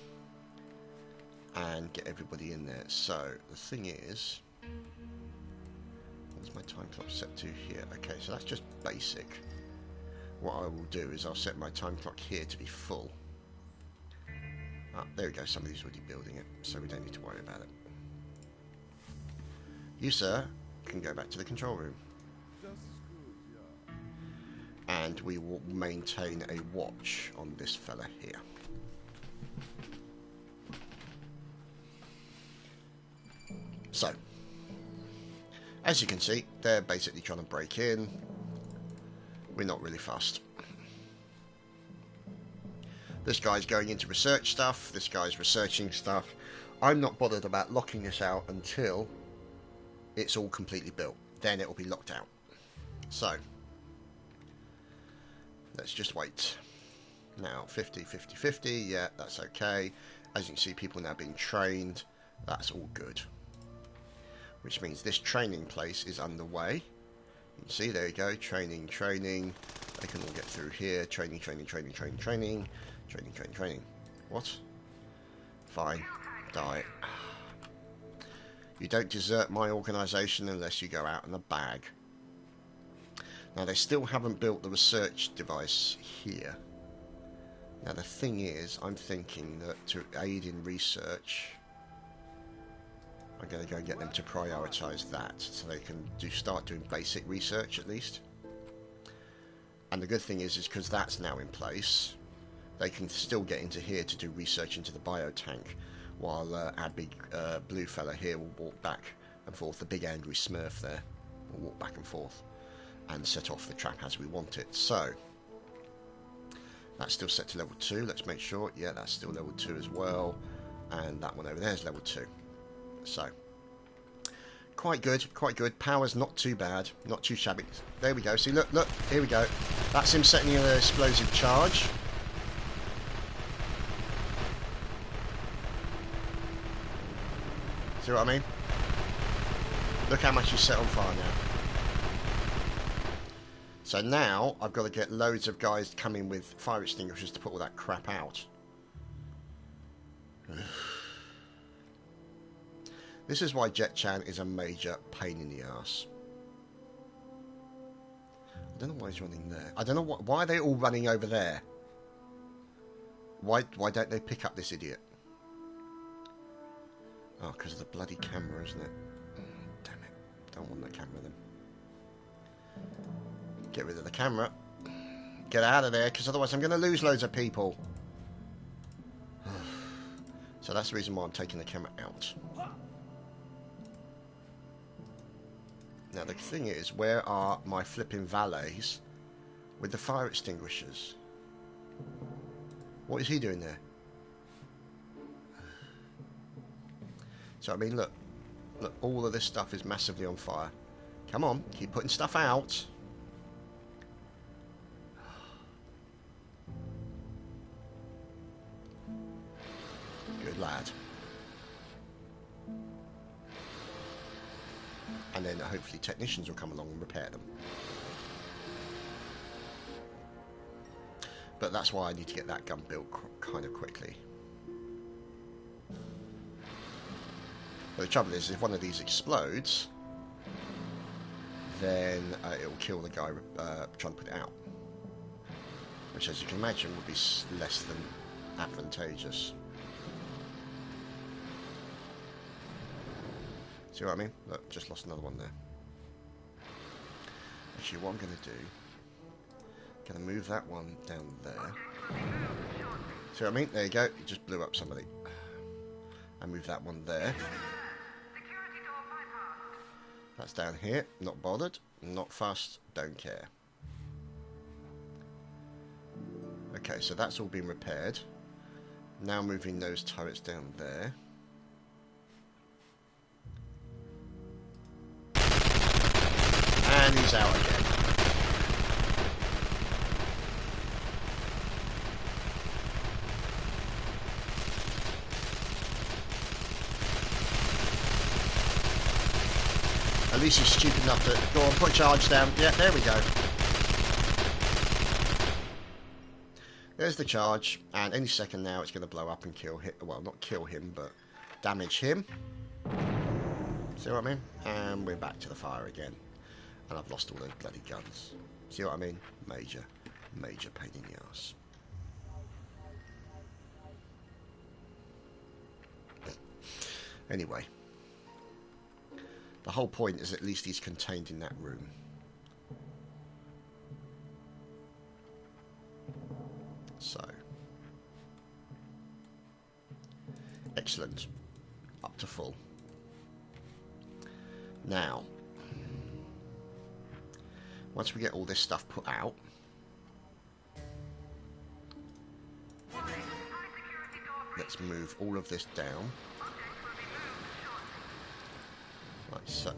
and get everybody in there. So, the thing is, what's my time clock set to here? Okay, so that's just basic. What I will do is I'll set my time clock here to be full. Ah, there we go, somebody's already building it, so we don't need to worry about it. You, sir, can go back to the control room. And we will maintain a watch on this fella here. So, as you can see, they're basically trying to break in. We're not really fussed. This guy's going into research stuff. This guy's researching stuff. I'm not bothered about locking this out until it's all completely built. Then it will be locked out. So, let's just wait. Now, 50, 50, 50. Yeah, that's okay. As you can see, people now being trained. That's all good. Which means this training place is underway. You can see, there you go. Training, training. They can all get through here. Training, training, training, training, training. Training, training, training. What? Fine. Die. You don't desert my organisation unless you go out in a bag. Now, they still haven't built the research device here. Now, the thing is, I'm thinking that to aid in research, I'm going to go and get them to prioritise that, so they can start doing basic research at least. And the good thing is because that's now in place, they can still get into here to do research into the biotank, while our big blue fella here will walk back and forth. The big angry Smurf there will walk back and forth and set off the trap as we want it. So that's still set to level 2. Let's make sure. Yeah, that's still level 2 as well. And that one over there is level 2. So quite good, quite good. Power's not too bad, not too shabby. There we go. See, look, look, here we go. That's him setting an explosive charge. See what I mean? Look how much he's set on fire now. So now I've got to get loads of guys coming with fire extinguishers to put all that crap out. This is why Jet-chan is a major pain in the arse. I don't know why he's running there. I don't know why are they all running over there. Why don't they pick up this idiot? Oh, because of the bloody camera, isn't it? Damn it. Don't want the camera then. Get rid of the camera. Get out of there, because otherwise I'm going to lose loads of people. So that's the reason why I'm taking the camera out. Now the thing is, where are my flipping valets with the fire extinguishers? What is he doing there? So I mean, look, all of this stuff is massively on fire. Come on, keep putting stuff out. Good lad. And then hopefully technicians will come along and repair them. But that's why I need to get that gun built kind of quickly. But the trouble is, if one of these explodes, then it will kill the guy trying to put it out. Which, as you can imagine, would be less than advantageous. See what I mean? Look, just lost another one there. Actually, what I'm going to do, I'm going to move that one down there. See what I mean? There you go. It just blew up somebody. And move that one there. That's down here. Not bothered. Not fussed. Don't care. Okay, so that's all been repaired. Now moving those turrets down there. And he's out again. At least he's stupid enough to go on, put charge down. Yeah, there we go. There's the charge, and any second now it's going to blow up and kill him. Well, not kill him, but damage him. See what I mean? And we're back to the fire again. And I've lost all those bloody guns. See what I mean? Major, major pain in the arse. Anyway. The whole point is at least he's contained in that room. So. Excellent. Up to full. Now. Once we get all this stuff put out. Let's move all of this down. Like so.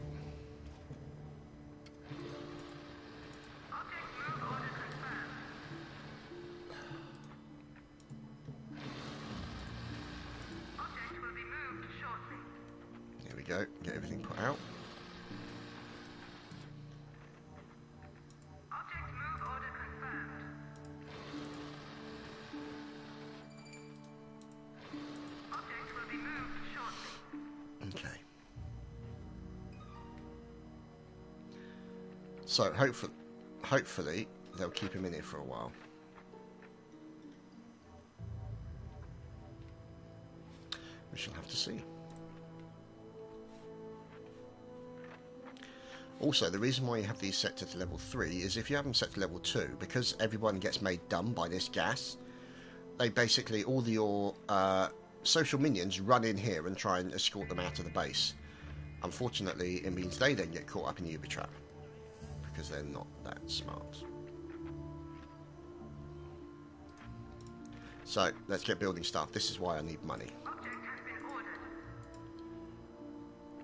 There we go. Get everything put out. So hopefully they'll keep him in here for a while. We shall have to see. Also, the reason why you have these set to level 3 is if you have them set to level 2, because everyone gets made dumb by this gas, they basically, all your social minions run in here and try and escort them out of the base. Unfortunately, it means they then get caught up in the Uber trap, because they're not that smart. So, let's get building stuff. This is why I need money. Object has been ordered.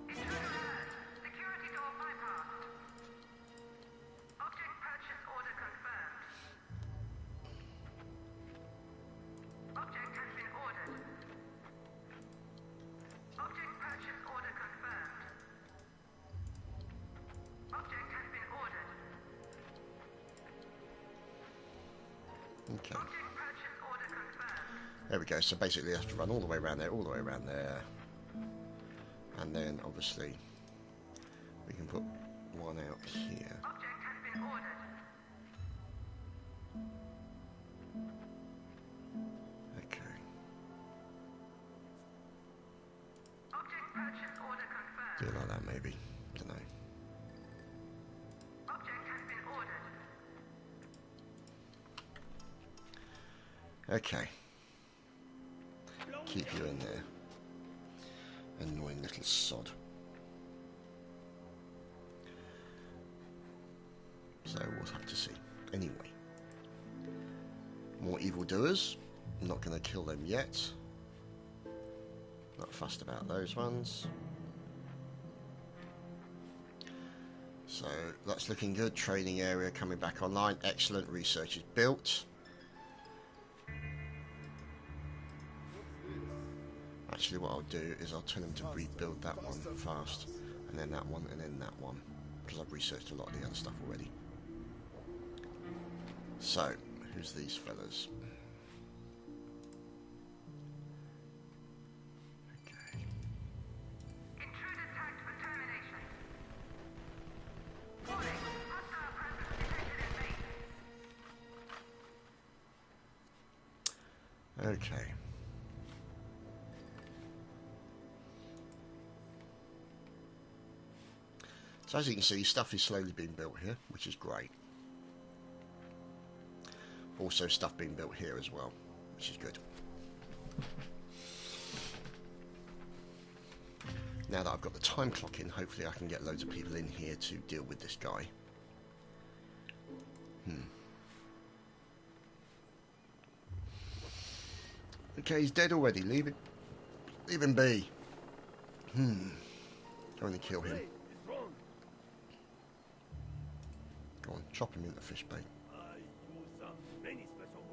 Intruder alert. Security door bypassed. Object purchase order confirmed. Object has been ordered. Object purchase order confirmed. Object has been ordered. Okay. Object purchase order confirmed. There we go. So basically, you have to run all the way around there, all the way around there. And then, obviously, we can put one out here. Object has been ordered. Okay. Object purchase order Do confirmed. it like that, maybe. Don't know. Object has been ordered. Okay. Keep you in there. Annoying little sod. So we'll have to see. Anyway. More evildoers. I'm not going to kill them yet. Not fussed about those ones. So that's looking good. Training area coming back online. Excellent. Research is built. Actually, what I'll do is I'll tell them to rebuild that one fast, and then that one, and then that one, because I've researched a lot of the other stuff already. So, who's these fellas? Okay. Intruder tagged for termination. Warning. Hostile presence detected in base. Okay. So as you can see, stuff is slowly being built here, which is great. Also stuff being built here as well, which is good. Now that I've got the time clock in, hopefully I can get loads of people in here to deal with this guy. Okay, he's dead already. Leave him be. Go and kill him. Hey, it's wrong. Go on, chop him into fish bait. You sound very special.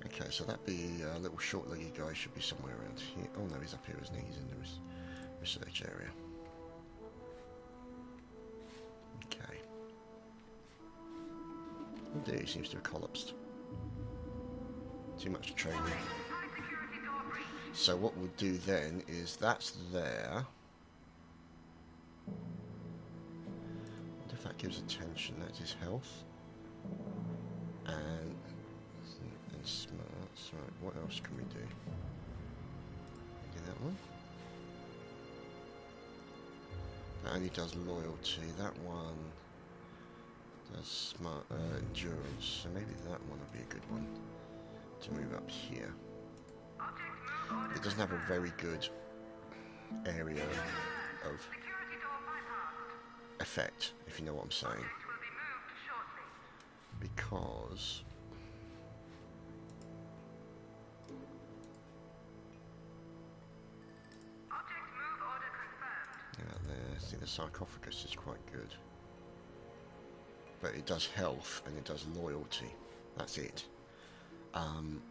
Okay, so that be a little short-legged guy should be somewhere around here. Oh no, he's up here, isn't he? He's in the research area. Okay. Indeed, he seems to have collapsed. Too much training. So what we'll do then is that's there. What if that gives attention? That's his health. And smarts. Right, what else can we do? Do that one. That only does loyalty. That one does smart endurance. So maybe that one would be a good one to move up here. It doesn't have a very good area of effect, if you know what I'm saying. Because there, I think the sarcophagus is quite good. But it does health and it does loyalty. That's it.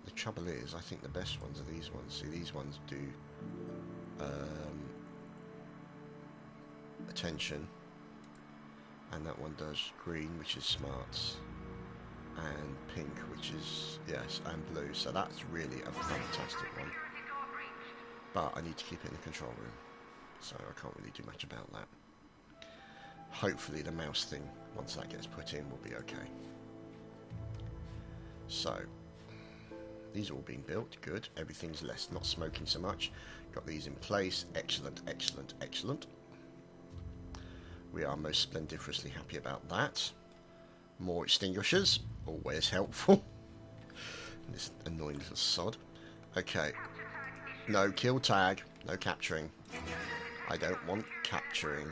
The trouble is, I think the best ones are these ones. See, these ones do attention, and that one does green, which is smarts, and pink, which is, yes, and blue. So that's really a fantastic one. But I need to keep it in the control room, so I can't really do much about that. Hopefully the mouse thing, once that gets put in, will be okay. So these are all being built, good. Everything's less, not smoking so much. Got these in place, excellent, excellent, excellent. We are most splendiferously happy about that. More extinguishers, always helpful. This annoying annoying little sod. Okay. No kill tag. No capturing. I don't want capturing.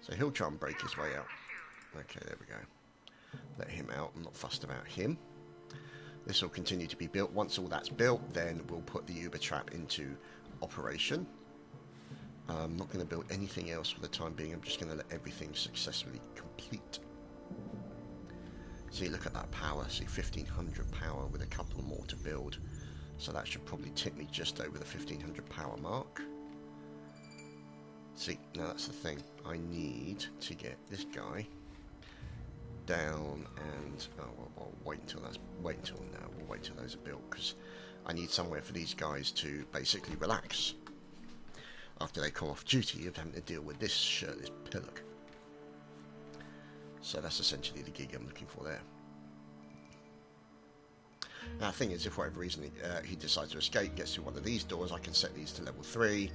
So he'll try and break his way out. Okay, there we go. Let him out. I'm not fussed about him. This will continue to be built. Once all that's built, then we'll put the Uber trap into operation. I'm not going to build anything else for the time being. I'm just going to let everything successfully complete. See, look at that power. See, 1500 power with a couple more to build. So that should probably tip me just over the 1500 power mark. See, now that's the thing. I need to get this guy down and I'll wait until we'll wait till those are built, because I need somewhere for these guys to basically relax after they come off duty of having to deal with this shirtless pillock. So that's essentially the gig I'm looking for there. Now the thing is, if for whatever reason he decides to escape, gets through one of these doors, I can set these to level 3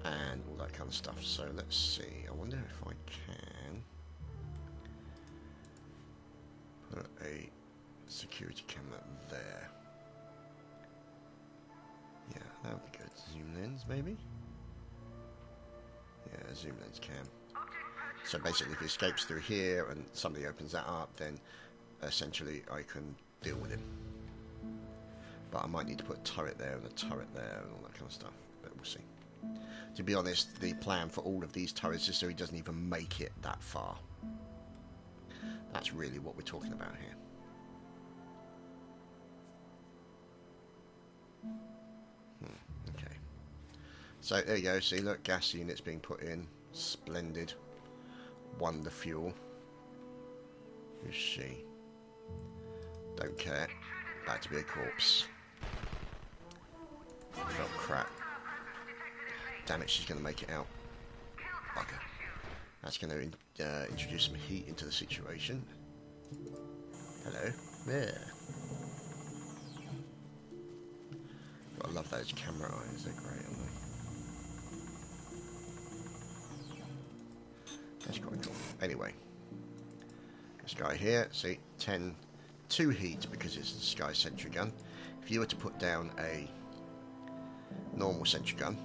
and all that kind of stuff. So let's see, I wonder if I can put a security camera there. Yeah, that would be good. Zoom lens maybe? Yeah, zoom lens can. So basically if he escapes through here and somebody opens that up, then essentially I can deal with him. But I might need to put a turret there and a turret there and all that kind of stuff, but we'll see. To be honest, the plan for all of these turrets is so he doesn't even make it that far. That's really what we're talking about here. Okay. So there you go, see, look, gas units being put in. Splendid. Wonder fuel. Who's she? Don't care. About to be a corpse. Oh crap. Damn it, she's going to make it out. Bugger. That's going to introduce some heat into the situation. Hello. There. I love those camera eyes, they're great, aren't they? That's quite cool. Anyway. This guy here, see, 2 heat because it's the Sky Sentry gun. If you were to put down a normal sentry gun,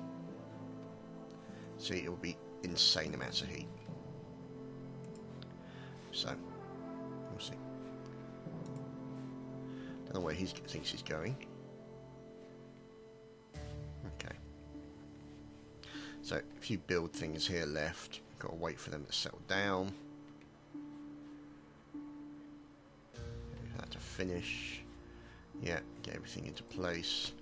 see, it will be insane amounts of heat. So, we'll see. Don't know where he thinks he's going. Okay. So, if you build things here left, you've got to wait for them to settle down. That to finish. Yeah, get everything into place.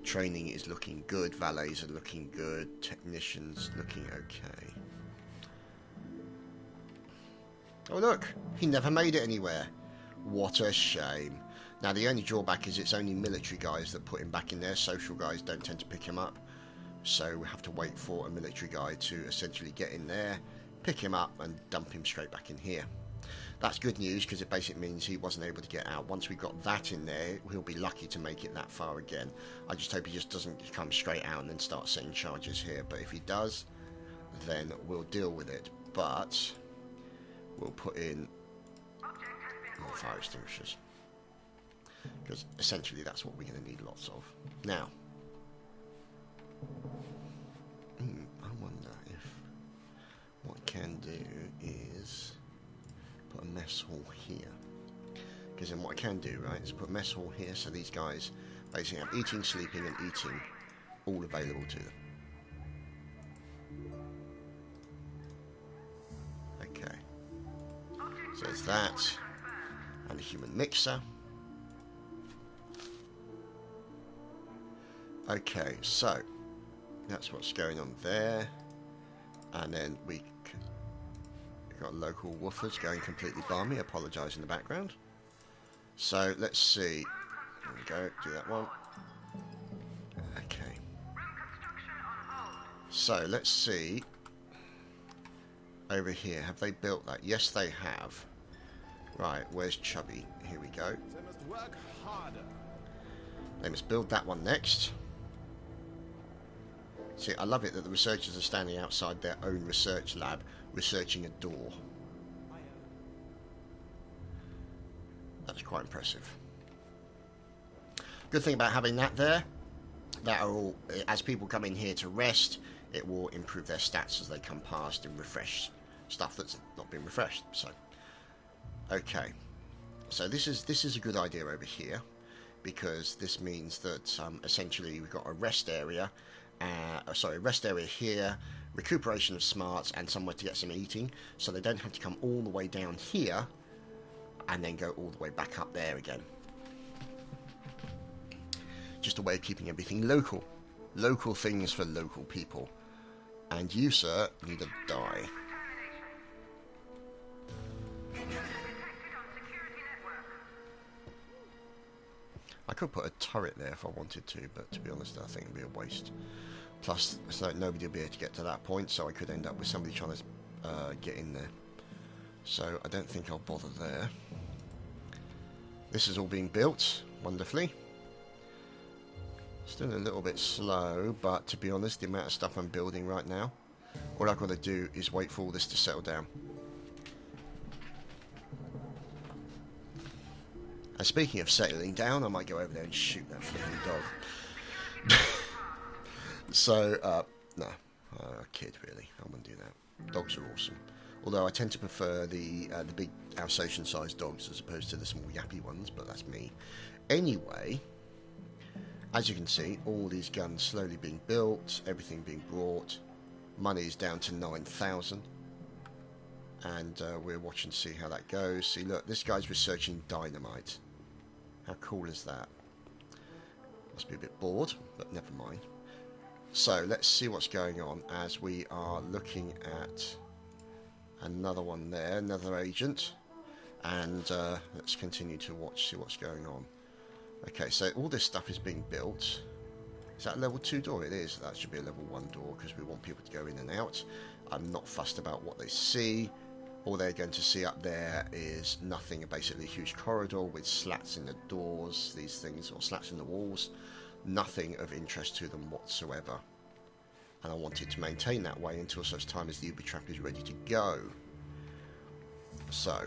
Training is looking good, valets are looking good, technicians looking okay. Oh look, he never made it anywhere. What a shame. Now the only drawback is it's only military guys that put him back in there. Social guys don't tend to pick him up. So we have to wait for a military guy to essentially get in there, pick him up and dump him straight back in here. That's good news because it basically means he wasn't able to get out. Once we got that in there, he'll be lucky to make it that far again. I just hope he just doesn't come straight out and then start setting charges here. But if he does, then we'll deal with it. But we'll put in more fire extinguishers. Because essentially that's what we're going to need lots of. Now, I wonder if what I can do is put a mess hall here, because then what I can do, right, is put a mess hall here so these guys basically have eating, sleeping and eating all available to them. Okay, so there's that and a human mixer. Okay, so that's what's going on there, and then we got local woofers going completely balmy. Apologise in the background. So let's see. There we go. Do that one. Okay. So let's see. Over here, have they built that? Yes, they have. Right. Where's Chubby? Here we go. They must work harder. They must build that one next. See, I love it that the researchers are standing outside their own research lab, researching a door. That's quite impressive. Good thing about having that there, that are all, as people come in here to rest, it will improve their stats as they come past and refresh stuff that's not been refreshed. So, okay, so this is a good idea over here, because this means that essentially we've got a rest area, rest area here, recuperation of smarts, and somewhere to get some eating, so they don't have to come all the way down here and then go all the way back up there again. Just a way of keeping everything local. Local things for local people. And you, sir, need to die. I could put a turret there if I wanted to, but to be honest, I think it would be a waste. Plus, it's like nobody will be able to get to that point, so I could end up with somebody trying to get in there. So I don't think I'll bother there. This is all being built wonderfully. Still a little bit slow, but to be honest, the amount of stuff I'm building right now, all I've got to do is wait for all this to settle down. And speaking of settling down, I might go over there and shoot that flipping dog. So, no, kid really, I wouldn't do that. Dogs are awesome. Although I tend to prefer the big Alsatian-sized dogs as opposed to the small yappy ones, but that's me. Anyway, as you can see, all these guns slowly being built, everything being brought. Money is down to 9,000. And we're watching to see how that goes. See, look, this guy's researching dynamite. How cool is that? Must be a bit bored, but never mind. So, let's see what's going on as we are looking at another one there, another agent. And let's continue to watch, see what's going on. Okay, so all this stuff is being built. Is that a level 2 door? It is. That should be a level 1 door because we want people to go in and out. I'm not fussed about what they see. All they're going to see up there is nothing, basically a huge corridor with slats in the doors, these things, or slats in the walls. Nothing of interest to them whatsoever. And I wanted to maintain that way until such time as the Uber trap is ready to go. So,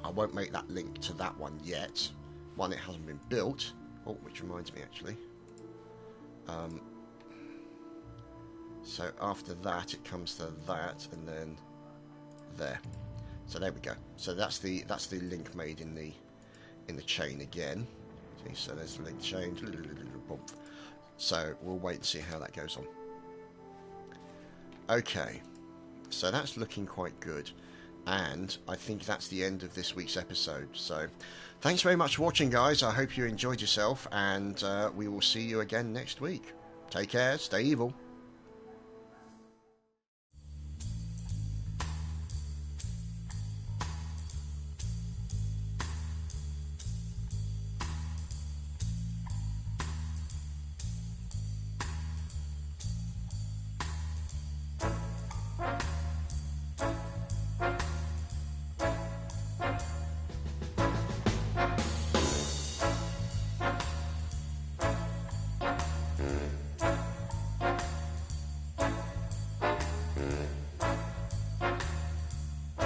I won't make that link to that one yet. One, it hasn't been built. Oh, which reminds me actually. So after that, it comes to that, and then there. So there we go. So that's the link made in the chain again. See, so there's the link chain. So we'll wait and see how that goes on. Okay, so that's looking quite good. And I think that's the end of this week's episode. So thanks very much for watching, guys. I hope you enjoyed yourself, and we will see you again next week. Take care, stay evil.